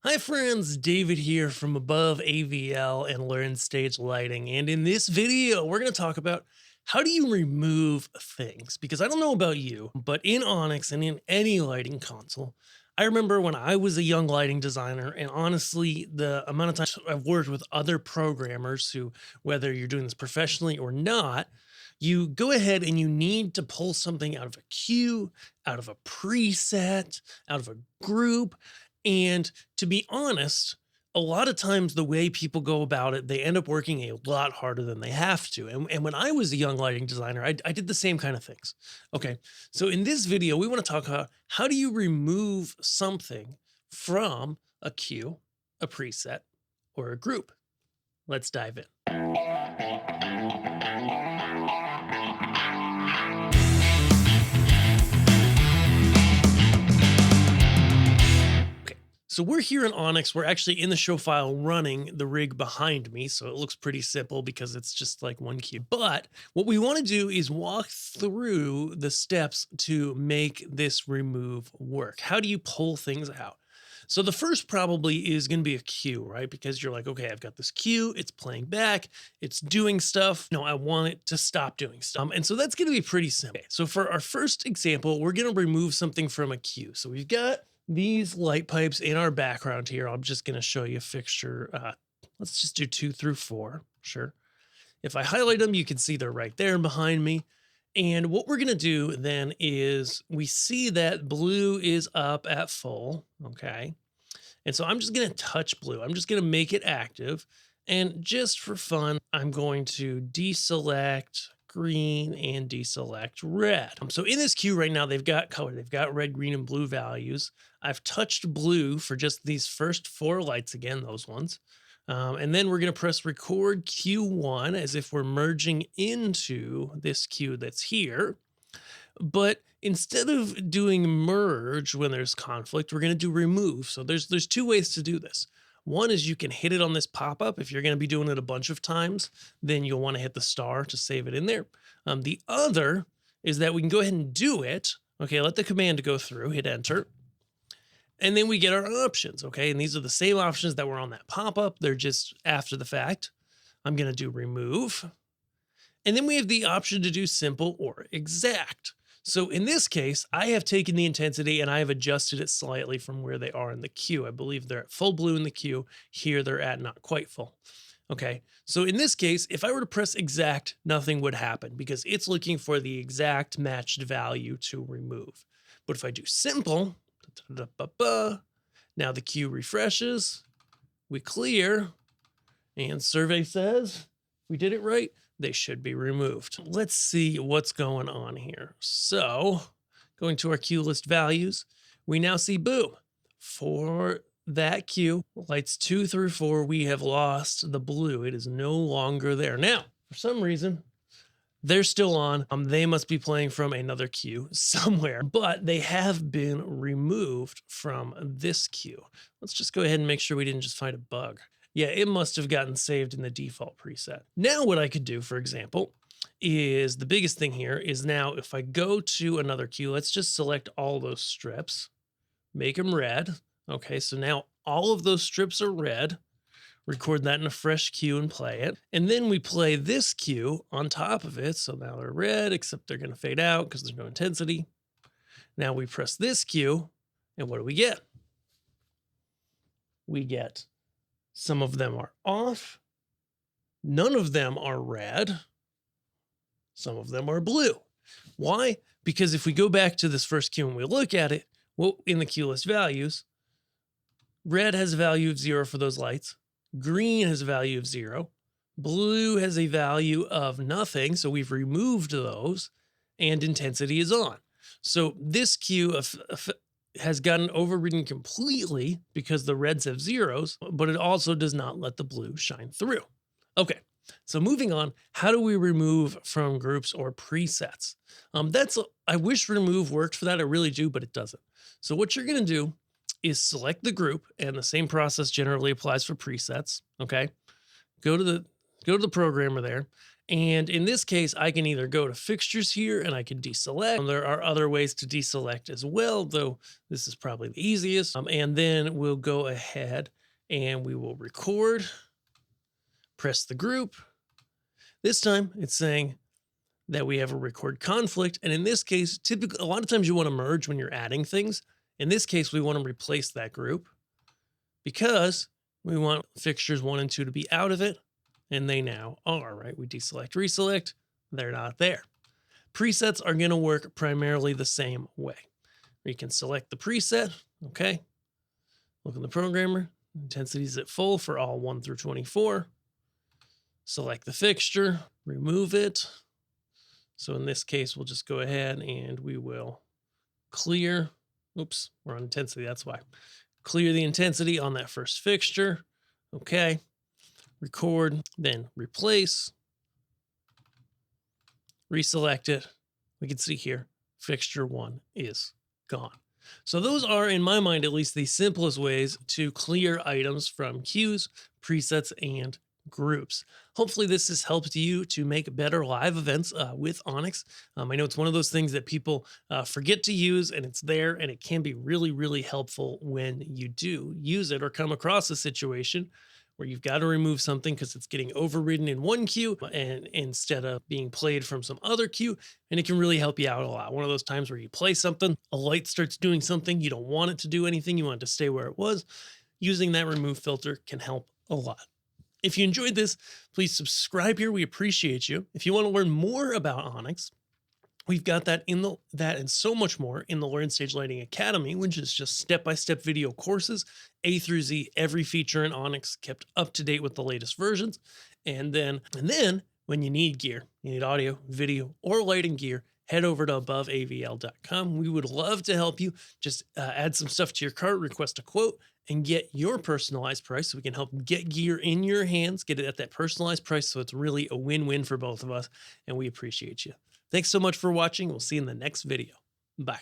Hi friends, David here from Above AVL and Learn Stage Lighting. And in this video, we're going to talk about how do you remove things? Because I don't know about you, but in Onyx and in any lighting console, I remember when I was a young lighting designer, and honestly, the amount of times I've worked with other programmers who, whether you're doing this professionally or not, you go ahead and you need to pull something out of a queue, out of a preset, out of a group. And to be honest, a lot of times the way people go about it, they end up working a lot harder than they have to. And when I was a young lighting designer, I did the same kind of things. Okay, so in this video, we want to talk about how do you remove something from a queue, a preset, or a group. Let's dive in. So we're here in Onyx. We're actually in the show file running the rig behind me. So it looks pretty simple because it's just like one queue. But what we want to do is walk through the steps to make this remove work. How do you pull things out? So the first probably is going to be a queue, right? Because you're like, okay, I've got this queue. It's playing back. It's doing stuff. No, I want it to stop doing stuff. And so that's going to be pretty simple. Okay, so for our first example, we're going to remove something from a queue. So we've got these light pipes in our background here. I'm just going to show you a fixture. Let's just do 2 through 4. Sure. If I highlight them, you can see they're right there behind me. And what we're going to do then is we see that blue is up at full. Okay. And so I'm just going to touch blue. I'm just going to make it active. And just for fun, I'm going to deselect green and deselect red. So in this queue right now, they've got color. They've got red, green, and blue values. I've touched blue for just these first 4 lights again, those ones. And then we're going to press record Q1 as if we're merging into this queue that's here. But instead of doing merge when there's conflict, we're going to do remove. So there's 2 ways to do this. One is you can hit it on this pop-up. If you're going to be doing it a bunch of times, then you'll want to hit the star to save it in there. The other is that we can go ahead and do it. Okay, let the command go through, hit enter. And then we get our options, okay? And these are the same options that were on that pop-up. They're just after the fact. I'm going to do remove. And then we have the option to do simple or exact. So in this case, I have taken the intensity and I have adjusted it slightly from where they are in the queue. I believe they're at full blue in the queue. Here they're at not quite full. Okay, so in this case, if I were to press exact, nothing would happen because it's looking for the exact matched value to remove. But if I do simple, now the queue refreshes, we clear, and survey says we did it right. They should be removed. Let's see what's going on here. So going to our cuelist values, we now see boom, for that queue, lights 2 through 4, we have lost the blue. It is no longer there. Now, for some reason, they're still on. They must be playing from another queue somewhere, but they have been removed from this queue. Let's just go ahead and make sure we didn't just find a bug. Yeah, it must have gotten saved in the default preset. Now what I could do, for example, is the biggest thing here is now if I go to another queue, let's just select all those strips, make them red. Okay, so now all of those strips are red. Record that in a fresh queue and play it. And then we play this queue on top of it. So now they're red, except they're going to fade out because there's no intensity. Now we press this queue, and what do we get? We get some of them are off. None of them are red. Some of them are blue. Why? Because if we go back to this first queue and we look at it, well, in the queue list values, red has a value of 0 for those lights. Green has a value of 0. Blue has a value of nothing. So we've removed those and intensity is on. So this queue has gotten overridden completely because the reds have zeros, but it also does not let the blue shine through. Okay, so moving on, how do we remove from groups or presets? I wish remove worked for that. I really do, but it doesn't. So what you're going to do is select the group, and the same process generally applies for presets. Okay, go to the programmer there, And in this case, I can either go to fixtures here and I can deselect. There are other ways to deselect as well, though this is probably the easiest. And then we'll go ahead and we will record, press the group. This time it's saying that we have a record conflict. And in this case, typically, a lot of times you want to merge when you're adding things. In this case, we want to replace that group because we want fixtures 1 and 2 to be out of it. And they now are, right? We deselect, reselect, they're not there. Presets are going to work primarily the same way. You can select the preset, okay? Look in the programmer, intensity is at full for all 1 through 24. Select the fixture, remove it. So in this case, we'll just go ahead and we will clear. Oops, we're on intensity, that's why. Clear the intensity on that first fixture, okay? Record, then replace, reselect it. We can see here, fixture 1 is gone. So those are, in my mind, at least the simplest ways to clear items from queues, presets, and groups. Hopefully this has helped you to make better live events with Onyx. I know it's one of those things that people forget to use, and it's there, and it can be really, really helpful when you do use it or come across a situation where you've got to remove something because it's getting overridden in one queue and instead of being played from some other queue. And it can really help you out a lot. One of those times where you play something, a light starts doing something, you don't want it to do anything, you want it to stay where it was. Using that remove filter can help a lot. If you enjoyed this, please subscribe here. We appreciate you. If you want to learn more about Onyx, we've got that and so much more in the Learn Stage Lighting Academy, which is just step-by-step video courses, A through Z, every feature in Onyx kept up to date with the latest versions. And then when you need gear, you need audio, video, or lighting gear, head over to aboveavl.com. We would love to help you. Just add some stuff to your cart, request a quote, and get your personalized price so we can help get gear in your hands, get it at that personalized price so it's really a win-win for both of us, and we appreciate you. Thanks so much for watching. We'll see you in the next video. Bye.